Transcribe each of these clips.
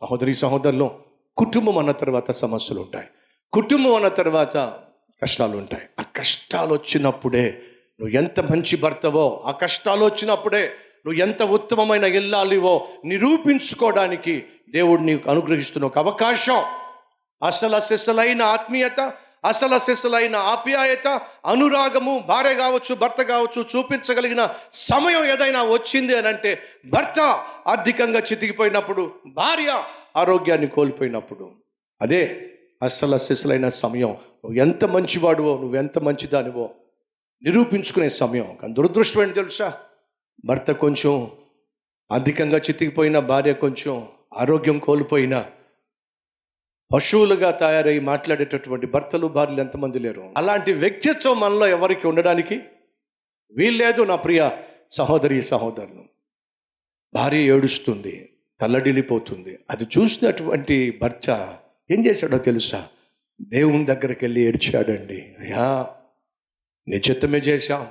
సహోదరి సహోదరులు, కుటుంబం అన్న తర్వాత సమస్యలు ఉంటాయి, కుటుంబం అన్న తర్వాత కష్టాలు ఉంటాయి. ఆ కష్టాలు వచ్చినప్పుడే నువ్వు ఎంత మంచి భర్తవో, ఆ కష్టాలు వచ్చినప్పుడే నువ్వు ఎంత ఉత్తమమైన ఇల్లాలివో నిరూపించుకోవడానికి దేవుడు నీకు అనుగ్రహిస్తున్న ఒక అవకాశం. అసలైన ఆత్మీయత, అసలైన ఆప్యాయత, అనురాగము, భార్య కావచ్చు భర్త కావచ్చు చూపించగలిగిన సమయం ఏదైనా వచ్చింది అని అంటే, భర్త ఆర్థికంగా చితికిపోయినప్పుడు, భార్య ఆరోగ్యాన్ని కోల్పోయినప్పుడు, అదే అసలైన సమయం. నువ్వు ఎంత మంచివాడువో, నువ్వెంత మంచిదానివో నిరూపించుకునే సమయం. కానీ దురదృష్టం ఏంటి తెలుసా? భర్త కొంచెం ఆర్థికంగా చితికిపోయినా, భార్య కొంచెం ఆరోగ్యం కోల్పోయినా పశువులుగా తయారై మాట్లాడేటటువంటి భర్తలు భార్యలు ఎంతమంది లేరు? అలాంటి వ్యక్తిత్వం మనలో ఎవరికి ఉండడానికి వీల్లేదు. నా ప్రియ సహోదరి సహోదరులు, భార్య ఏడుస్తుంది, తల్లడిల్లిపోతుంది. అది చూసినటువంటి భర్త ఏం చేశాడో తెలుసా? దేవుని దగ్గరికి వెళ్ళి ఏడ్చాడండి. అయ్యా, నీ చిత్తమే చేశాం,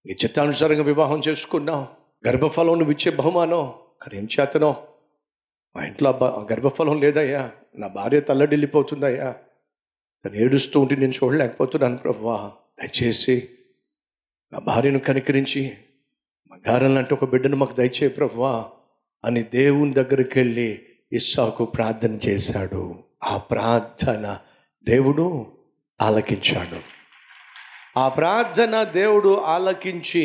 నీ చిత్తానుసారంగా వివాహం చేసుకున్నాం, గర్భఫలం నువ్వు ఇచ్చే బహుమానం, కానీ ఏం చేతనో మా ఇంట్లో గర్భఫలం లేదయ్యా, నా భార్య తల్లడిల్లిపోతుందయ్యా, తను ఏడుస్తూ ఉంటే నేను చూడలేకపోతున్నాను ప్రభువా, దయచేసి నా భార్యను కనికరించి బంగారం ఒక బిడ్డను మాకు దయచేయి ప్రభువా అని దేవుని దగ్గరికి వెళ్ళి ఇస్సాకు ప్రార్థన చేశాడు. ఆ ప్రార్థన దేవుడు ఆలకించాడు. ఆ ప్రార్థన దేవుడు ఆలకించి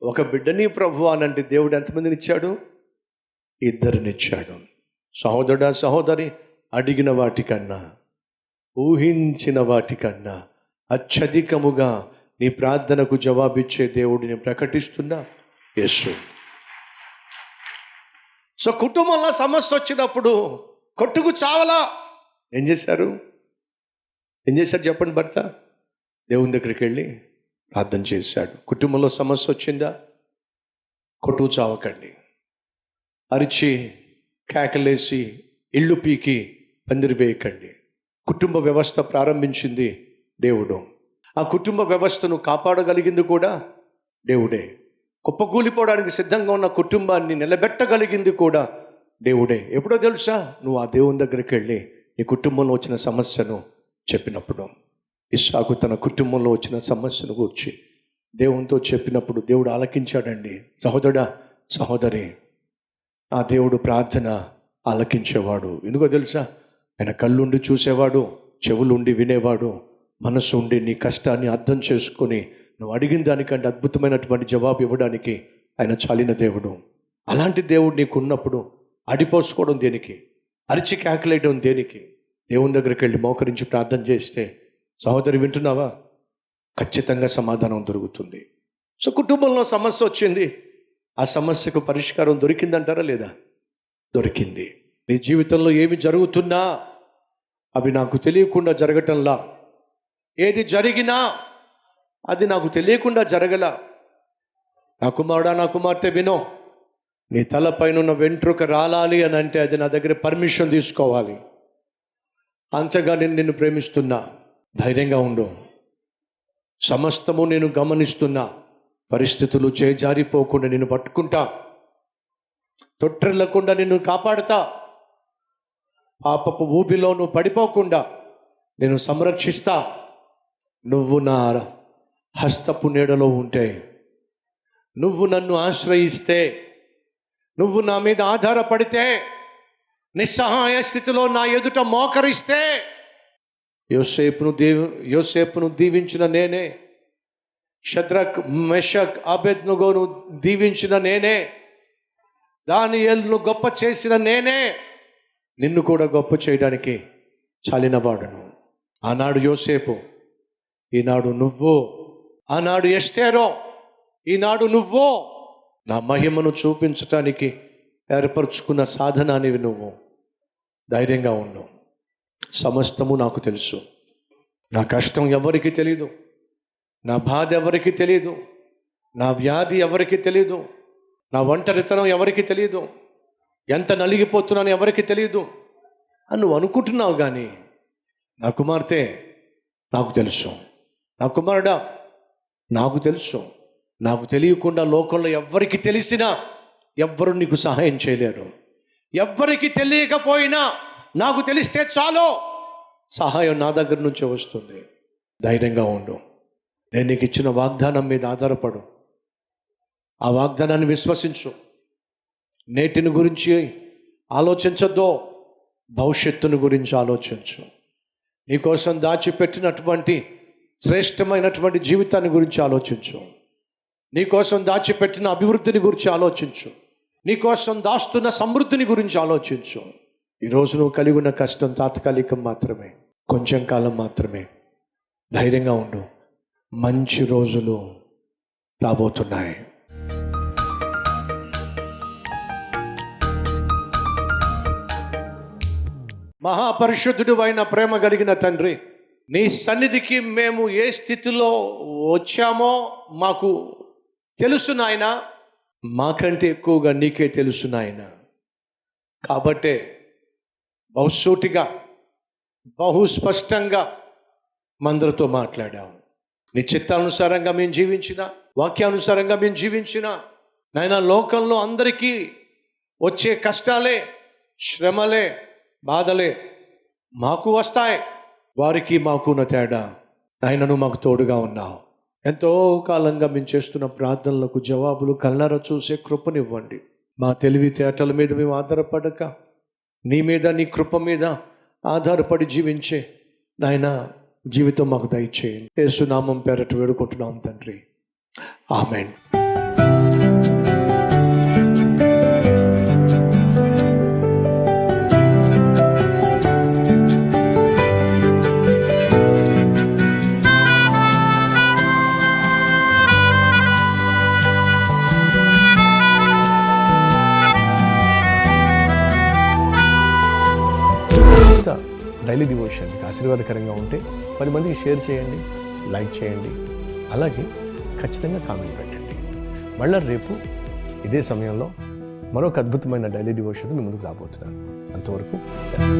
ఒక బిడ్డని ప్రభువా అనంటే దేవుడు ఎంతమందిని ఇచ్చాడు? ఇద్దరినిచ్చాడు. సహోదరుడా సహోదరి, అడిగిన వాటికన్నా, ఊహించిన వాటికన్నా అత్యధికముగా నీ ప్రార్థనకు జవాబిచ్చే దేవుడిని ప్రకటిస్తున్నా యేసు. సో కుటుంబంలో సమస్య వచ్చినప్పుడు కొట్టుకు చావలా ఏం చేశారు చెప్పండి? భర్త దేవుని దగ్గరికి వెళ్ళి ప్రార్థన చేశాడు. కుటుంబంలో సమస్య వచ్చిందా? కొట్టుకు చావకండి. అరిచి కేకలేసి ఇల్లు పీకి పందిరి వేయకండి. కుటుంబ వ్యవస్థ ప్రారంభించింది దేవుడు. ఆ కుటుంబ వ్యవస్థను కాపాడగలిగింది కూడా దేవుడే. కుప్పకూలిపోవడానికి సిద్ధంగా ఉన్న కుటుంబాన్ని నిలబెట్టగలిగింది కూడా దేవుడే. ఎప్పుడో తెలుసా? నువ్వు ఆ దేవుని దగ్గరికి వెళ్ళి నీ కుటుంబంలో వచ్చిన సమస్యను చెప్పినప్పుడు. ఇస్సాకు తన కుటుంబంలో వచ్చిన సమస్యను గూర్చి దేవునితో చెప్పినప్పుడు దేవుడు ఆలకించాడండి. సహోదరుడా సహోదరి, ఆ దేవుడు ప్రార్థన ఆలకించేవాడు. ఎందుకో తెలుసా? ఆయన కళ్ళుండి చూసేవాడు, చెవులుండి వినేవాడు, మనసు ఉండి నీ కష్టాన్ని అర్థం చేసుకొని నువ్వు అడిగిన దానికంటే అద్భుతమైనటువంటి జవాబు ఇవ్వడానికి ఆయన చాలిన దేవుడు. అలాంటి దేవుడు నీకు ఉన్నప్పుడు అడిపోసుకోవడం దేనికి? అరిచి కేకలేయడం దేనికి? దేవుని దగ్గరికి వెళ్ళి మోకరించి ప్రార్థన చేస్తే, సహోదరి వింటున్నావా, ఖచ్చితంగా సమాధానం దొరుకుతుంది. సో కుటుంబంలో సమస్య వచ్చింది, ఆ సమస్యకు పరిష్కారం దొరికిందంటారా? లేదా? దొరికింది. నీ జీవితంలో ఏమి జరుగుతున్నా అవి నాకు తెలియకుండా జరగటంలా, ఏది జరిగినా అది నాకు తెలియకుండా జరగల. నా కుమారుడా నా కుమార్తె వినో, నీ తలపైన వెంట్రుక రాలాలి అని అంటే అది నా దగ్గర పర్మిషన్ తీసుకోవాలి. అంతగా నేను నిన్ను ప్రేమిస్తున్నా, ధైర్యంగా ఉండు. సమస్తము నేను గమనిస్తున్నా, పరిస్థితులు చేజారిపోకుండా నిన్ను పట్టుకుంటా, తొట్టిల్లకుండా నిన్ను కాపాడుతా, పాపపు ఊబిలో నువ్వు పడిపోకుండా నేను సంరక్షిస్తా. నువ్వు నా హస్తపు నీడలో ఉంటే, నువ్వు నన్ను ఆశ్రయిస్తే, నువ్వు నా మీద ఆధారపడితే, నిస్సహాయ స్థితిలో నా ఎదుట మోకరిస్తే, యోసేపును దీవించిన నేనే, షద్రక్ మెషక్ అబేద్నెగోను దీవించిన నేనే, దానియేలును గొప్ప చేసిన నేనే, నిన్ను కూడా గొప్ప చేయడానికి చాలినవాడును. ఆనాడు యోసేపు, ఈనాడు నువ్వు. ఆనాడు ఎస్తేరో, ఈనాడు నువ్వు. నా మహిమను చూపించటానికి ఏర్పరచుకున్న సాధనానివి నువ్వు. ధైర్యంగా ఉండు. సమస్తము నాకు తెలుసు. నా కష్టం ఎవరికి తెలీదు, నా బాధ ఎవరికి తెలీదు, నా వ్యాధి ఎవరికి తెలీదు, నా ఒంటరితనం ఎవరికి తెలీదు, ఎంత నలిగిపోతున్నాను ఎవరికి తెలీదు అని నువ్వు అనుకుంటున్నావు. కానీ నా కుమార్తె నాకు తెలుసు, నా కుమారుడా నాకు తెలుసు. నాకు తెలియకుండా లోకంలో ఎవ్వరికి తెలిసినా ఎవ్వరు నీకు సహాయం చేయలేరు. ఎవ్వరికి తెలియకపోయినా నాకు తెలిస్తే చాలు, సహాయం నా దగ్గర నుంచే వస్తుంది. ధైర్యంగా ఉండు. నేను నీకు ఇచ్చిన వాగ్దానం మీద ఆధారపడు. ఆ వాగ్దానాన్ని విశ్వసించు. నేటిని గురించి ఆలోచించద్దు, భవిష్యత్తుని గురించి ఆలోచించు. నీకోసం దాచిపెట్టినటువంటి శ్రేష్టమైనటువంటి జీవితాన్ని గురించి ఆలోచించు. నీకోసం దాచిపెట్టిన అభివృద్ధిని గురించి ఆలోచించు. నీకోసం దాస్తున్న సమృద్ధిని గురించి ఆలోచించు. ఈరోజు నువ్వు కలిగి ఉన్న కష్టం తాత్కాలికం మాత్రమే, కొంచెం కాలం మాత్రమే. ధైర్యంగా ఉండు. మంచి రోజులు రాబోతున్నాయి. మహాపరిశుద్ధుడు అయిన ప్రేమ కలిగిన తండ్రి, నీ సన్నిధికి మేము ఏ స్థితిలో వచ్చామో మాకు తెలుసు నాయన. మాకంటే ఎక్కువగా నీకే తెలుసు నాయన. కాబట్టే బహుసూటిగా బహుస్పష్టంగా మందరితో మాట్లాడాము. నీ చిత్తానుసారంగా మేము జీవించిన, వాక్యానుసారంగా మేము జీవించిన నాయన, లోకంలో అందరికీ వచ్చే కష్టాలే, శ్రమలే, బాధలే మాకు వస్తాయి. వారికి మాకున్న తేడా నాయనను మాకు తోడుగా ఉన్నావు. ఎంతో కాలంగా మేము చేస్తున్న ప్రార్థనలకు జవాబులు కళ్ళారా చూసే కృపనివ్వండి. మా తెలివితేటల మీద మేము ఆధారపడక నీ మీద, నీ కృప మీద ఆధారపడి జీవించే నాయన జీవితం మాకు దయచేయండి. యేసు నామం పేరట వేడుకుంటున్నాం తండ్రి, ఆమేన్. డైలీ డివోషన్ మీకు ఆశీర్వాదకరంగా ఉంటే 10 మందికి షేర్ చేయండి, లైక్ చేయండి, అలాగే ఖచ్చితంగా కామెంట్ పెట్టండి. మళ్ళీ రేపు ఇదే సమయంలో మరొక అద్భుతమైన డైలీ డివోషన్ మీ ముందుకు రాబోతున్నాను. అంతవరకు సెలవు.